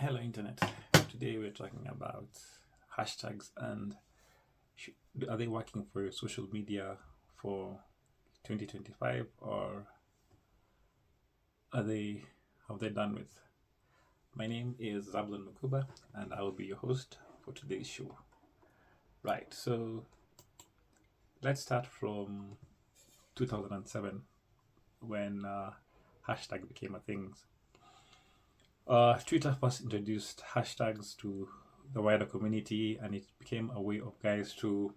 Hello Internet. Today we're talking about hashtags and are they working for your social media for 2025 or are they have they done with? My name is Zablon Mukuba and I will be your host for today's show. Right, so let's start from 2007 when hashtag became a thing. Twitter first introduced hashtags to the wider community, and it became a way of guys to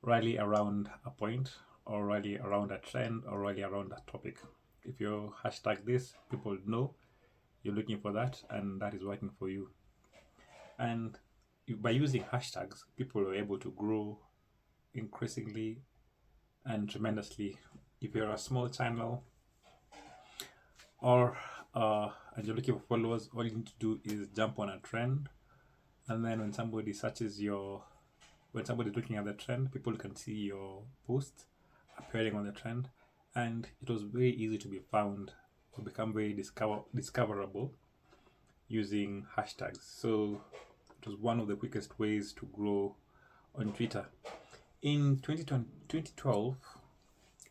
rally around a point, or rally around a trend, or rally around a topic. If you hashtag this, people know you're looking for that, and that is working for you. And by using hashtags, people are able to grow increasingly and tremendously. If you're a small channel or and you're looking for followers, all you need to do is jump on a trend, and then when somebody's looking at the trend, people can see your post appearing on the trend, and it was very easy to be found to become very discoverable using hashtags. So it was one of the quickest ways to grow on Twitter. In 2012,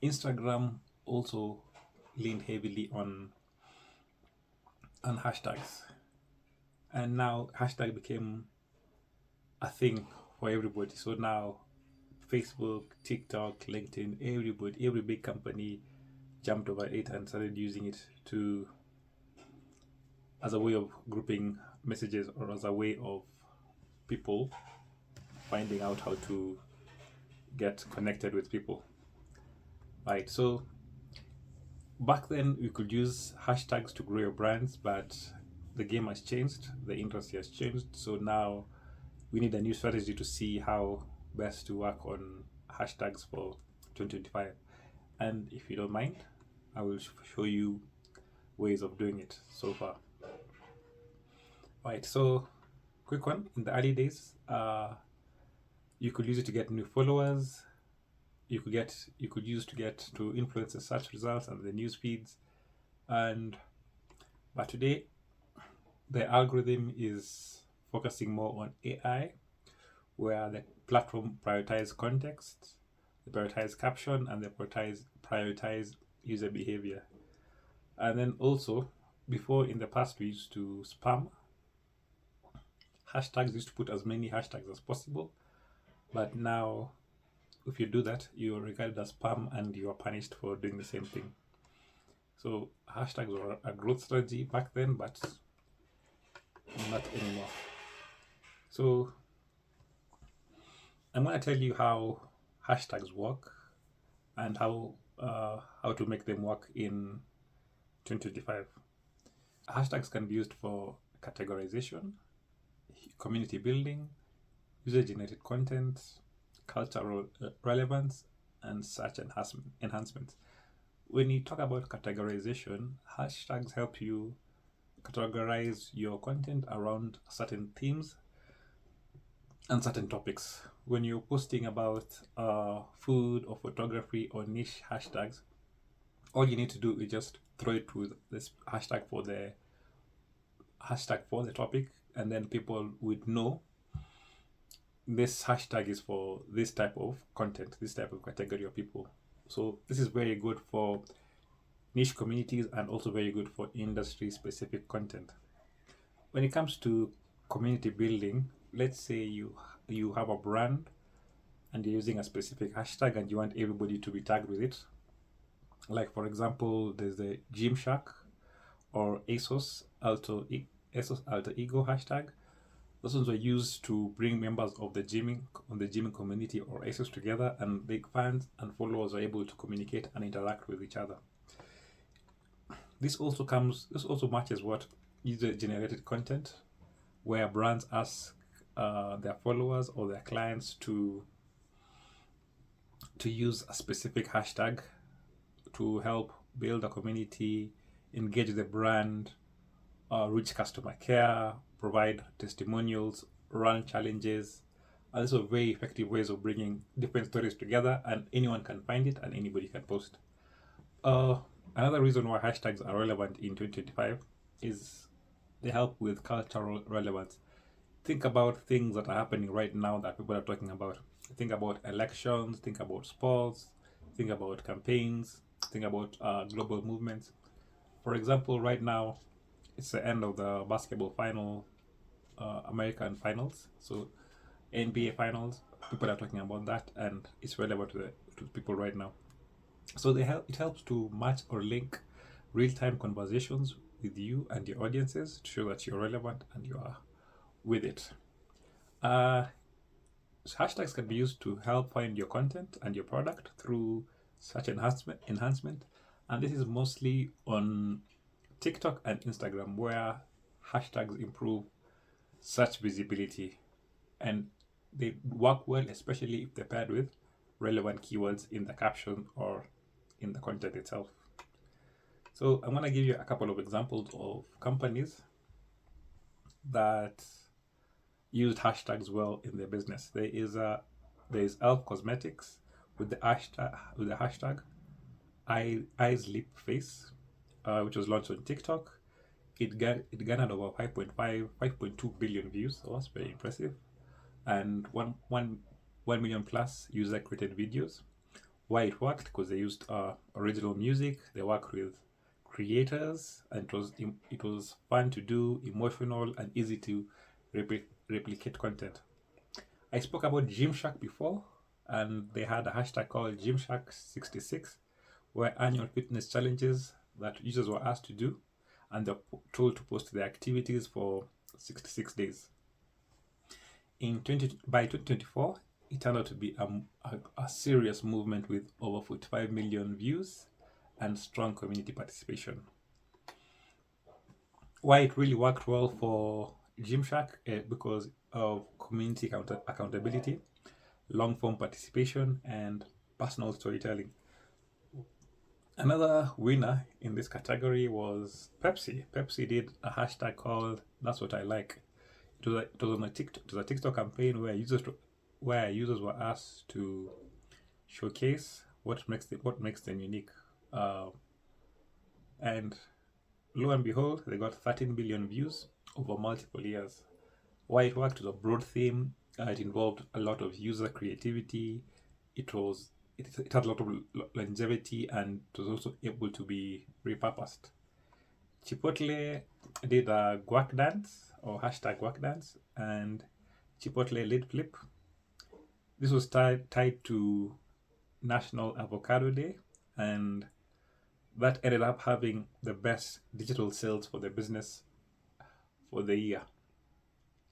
Instagram also leaned heavily on hashtags, and now hashtag became a thing for everybody. So now Facebook, TikTok, LinkedIn, every big company jumped over it and started using it to as a way of grouping messages, or as a way of people finding out how to get connected with people. Right, so back then we could use hashtags to grow your brands, but the game has changed, the industry has changed, so now we need a new strategy to see how best to work on hashtags for 2025. And if you don't mind, I will show you ways of doing it so far. Right, so quick one. In the early days, you could use it to get new followers. You could use to influence the search results and the news feeds. But today, the algorithm is focusing more on AI, where the platform prioritize context, they prioritize caption, and they prioritize user behavior. And then also, before in the past we used to spam. Hashtags used to put as many hashtags as possible, but now if you do that, you are regarded as spam and you are punished for doing the same thing. So hashtags were a growth strategy back then, but not anymore. So I'm going to tell you how hashtags work and how to make them work in 2025. Hashtags can be used for categorization, community building, user-generated content, cultural relevance, and search enhancements. When you talk about categorization, hashtags help you categorize your content around certain themes and certain topics. When you're posting about food or photography or niche hashtags, all you need to do is just throw it with this hashtag for the topic, and then people would know this hashtag is for this type of content, this type of category of people. So this is very good for niche communities and also very good for industry specific content. When it comes to community building, let's say you have a brand and you're using a specific hashtag and you want everybody to be tagged with it. Like for example, there's the Gymshark or ASOS Alter Ego hashtag. Those ones were used to bring members of the gymming community or ASOS together, and big fans and followers are able to communicate and interact with each other. This also matches what user-generated content, where brands ask their followers or their clients to use a specific hashtag to help build a community, engage the brand, reach customer care, provide testimonials, run challenges. And these are very effective ways of bringing different stories together, and anyone can find it and anybody can post. Another reason why hashtags are relevant in 2025 is they help with cultural relevance. Think about things that are happening right now that people are talking about. Think about elections, think about sports, think about campaigns, think about global movements. For example, right now, it's the end of the basketball final, American finals. So NBA finals, people are talking about that, and it's relevant to people right now. So it helps to match or link real-time conversations with you and your audiences to show that you're relevant and you are with it. Uh, Hashtags can be used to help find your content and your product through search enhancement, and this is mostly on TikTok and Instagram, where hashtags improve search visibility, and they work well, especially if they're paired with relevant keywords in the caption or in the content itself. So I'm going to give you a couple of examples of companies that used hashtags well in their business. There is e.l.f. Cosmetics with the hashtag eyes lip face, which was launched on TikTok. It garnered over 5.2 billion views. So that's very impressive, and 1 million plus user created videos. Why it worked? Because they used original music. They worked with creators, and it was fun to do, emotional, and easy to replicate content. I spoke about Gymshark before, and they had a hashtag called Gymshark66, where annual fitness challenges that users were asked to do, and they're told to post their activities for 66 days. By 2024, it turned out to be a serious movement with over 45 million views and strong community participation. Why it really worked well for Gymshark? Because of community accountability, long form participation, and personal storytelling. Another winner in this category was Pepsi. Pepsi did a hashtag called "That's What I Like." It was a TikTok campaign where users were asked to showcase what makes them unique, and lo and behold, they got 13 billion views over multiple years. Why it worked was a broad theme. It involved a lot of user creativity. It had a lot of longevity, and it was also able to be repurposed. Chipotle did a guac dance, or hashtag guac dance, and Chipotle lid flip. This was tied to National Avocado Day, and that ended up having the best digital sales for the business for the year.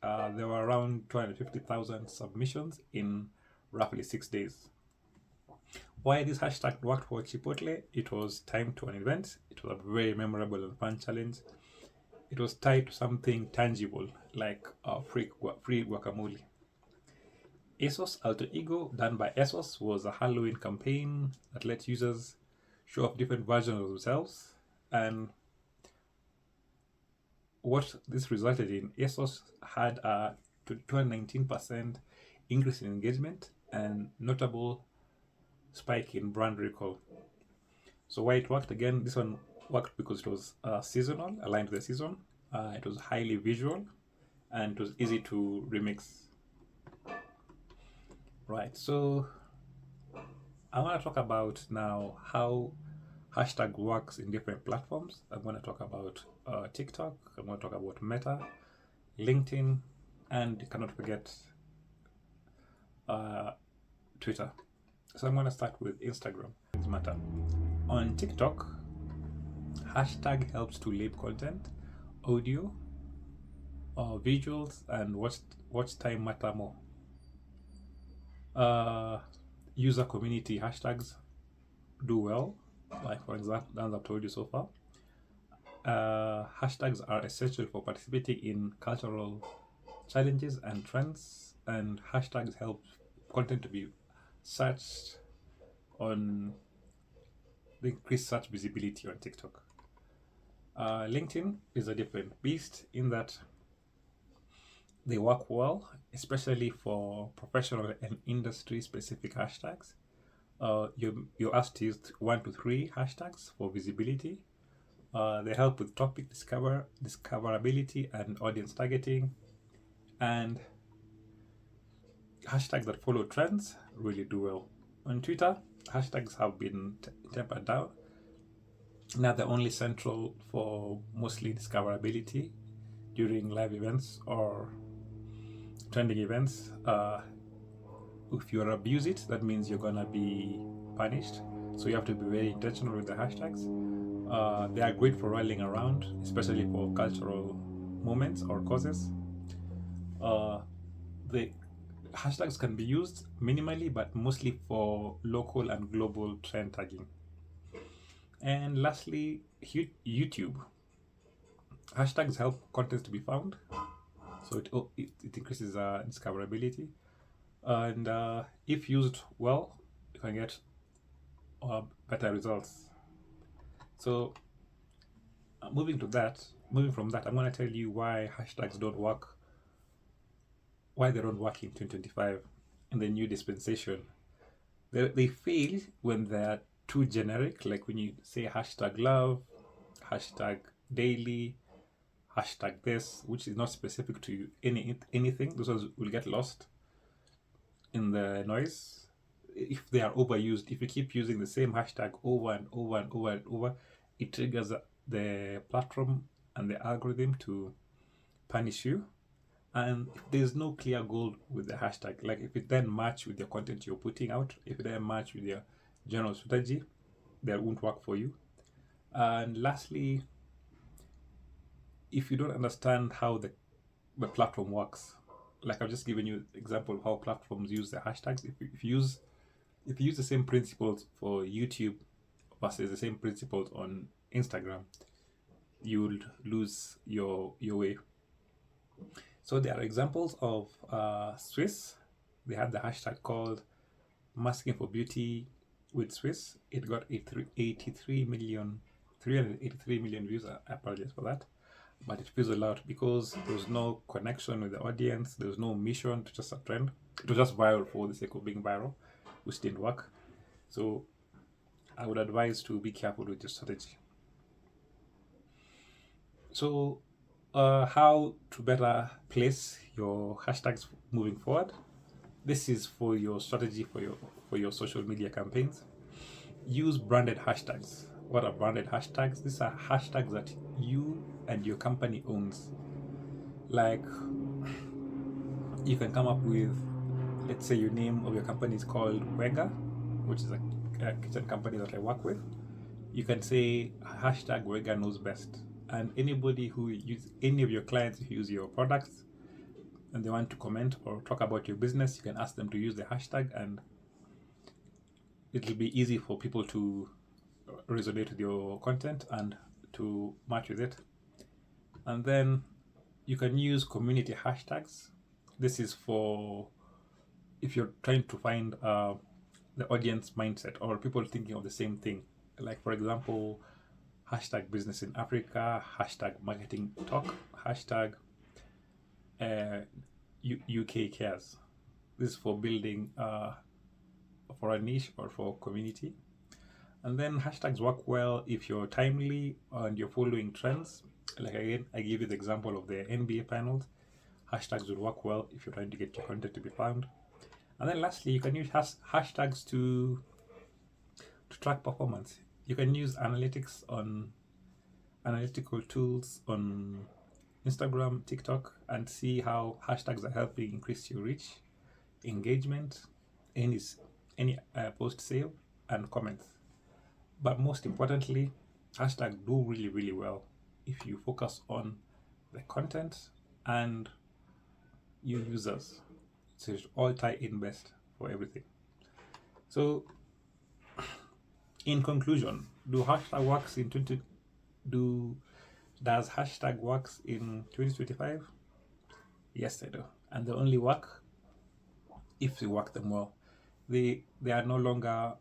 There were around 250,000 submissions in roughly 6 days. Why this hashtag worked for Chipotle? It was timed to an event. It was a very memorable and fun challenge. It was tied to something tangible, like free guacamole. ASOS Alter Ego, done by ASOS, was a Halloween campaign that let users show off different versions of themselves. And what this resulted in, ASOS had a 219% increase in engagement and notable spike in brand recall. So why it worked? Again, this one worked because it was seasonal, aligned to the season. It was highly visual, and it was easy to remix. Right, so I want to talk about now how hashtag works in different platforms. I'm going to talk about TikTok, I'm going to talk about Meta, LinkedIn, and you cannot forget Twitter. So I'm going to start with Instagram. It's Meta. On TikTok, hashtag helps to label content, audio, visuals, and watch time matter more. User community hashtags do well, like for example, as I've told you so far. Hashtags are essential for participating in cultural challenges and trends, and hashtags help content to be searched on the increased search visibility on TikTok. LinkedIn is a different beast in that they work well, especially for professional and industry specific hashtags. You're asked to use 1 to 3 hashtags for visibility, They help with topic discoverability and audience targeting, and hashtags that follow trends really do well. On Twitter, hashtags have been tempered down. Now they're only central for mostly discoverability during live events or trending events. If you abuse it, that means you're gonna be punished. So you have to be very intentional with the hashtags. They are great for rallying around, especially for cultural moments or causes. The hashtags can be used minimally, but mostly for local and global trend tagging. And lastly, YouTube. Hashtags help content to be found, so it increases discoverability. And if used well, you can get better results. So moving from that, I'm going to tell you why hashtags don't work, why they don't work in 2025 in the new dispensation. They fail when they're too generic, like when you say hashtag love, hashtag daily, hashtag this, which is not specific to anything. Those ones will get lost in the noise. If they are overused, if you keep using the same hashtag over and over and over and over, it triggers the platform and the algorithm to punish you. And if there's no clear goal with the hashtag, like if it then match with the content you're putting out, if it then match with your general strategy, that won't work for you. And lastly, if you don't understand how the platform works, like I've just given you an example of how platforms use the hashtags. If you use the same principles for YouTube versus the same principles on Instagram, you'll lose your way. So there are examples of Swiss. They had the hashtag called Masking for Beauty with Swiss. It got 383 million views. I apologize for that. But it fizzled out because there was no connection with the audience. There was no mission to just a trend. It was just viral for the sake of being viral, which didn't work. So I would advise to be careful with your strategy. So how to better place your hashtags moving forward. This is for your strategy for your social media campaigns. Use branded hashtags. What are branded hashtags? These are hashtags that you and your company owns. Like you can come up with, let's say your name of your company is called Wega, which is a kitchen company that I work with. You can say hashtag Wega knows best. And anybody who use any of your clients who use your products and they want to comment or talk about your business, you can ask them to use the hashtag, and it'll be easy for people to resonate with your content and to match with it. And then you can use community hashtags. This is for if you're trying to find the audience mindset or people thinking of the same thing. Like for example, hashtag business in Africa, hashtag marketing talk, hashtag UK cares. This is for building for a niche or for community. And then hashtags work well if you're timely and you're following trends. Like again, I gave you the example of the NBA finals. Hashtags will work well if you're trying to get your content to be found. And then lastly, you can use hashtags to track performance. You can use analytics on analytical tools on Instagram, TikTok, and see how hashtags are helping increase your reach, engagement, any post save, and comments. But most importantly, hashtags do really well if you focus on the content and your users. So it all tie in best for everything. So in conclusion, does hashtag works in 2025? Yes, they do. And they only work if you work them well. They are no longer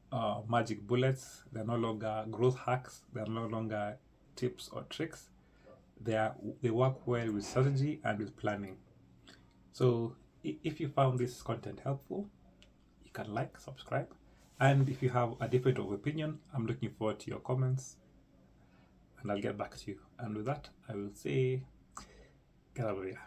magic bullets. They're no longer growth hacks. They're no longer tips or tricks. They work well with strategy and with planning. So if you found this content helpful, you can like, subscribe, and if you have a different opinion, I'm looking forward to your comments. and I'll get back to you. And with that, I will say, get out of here.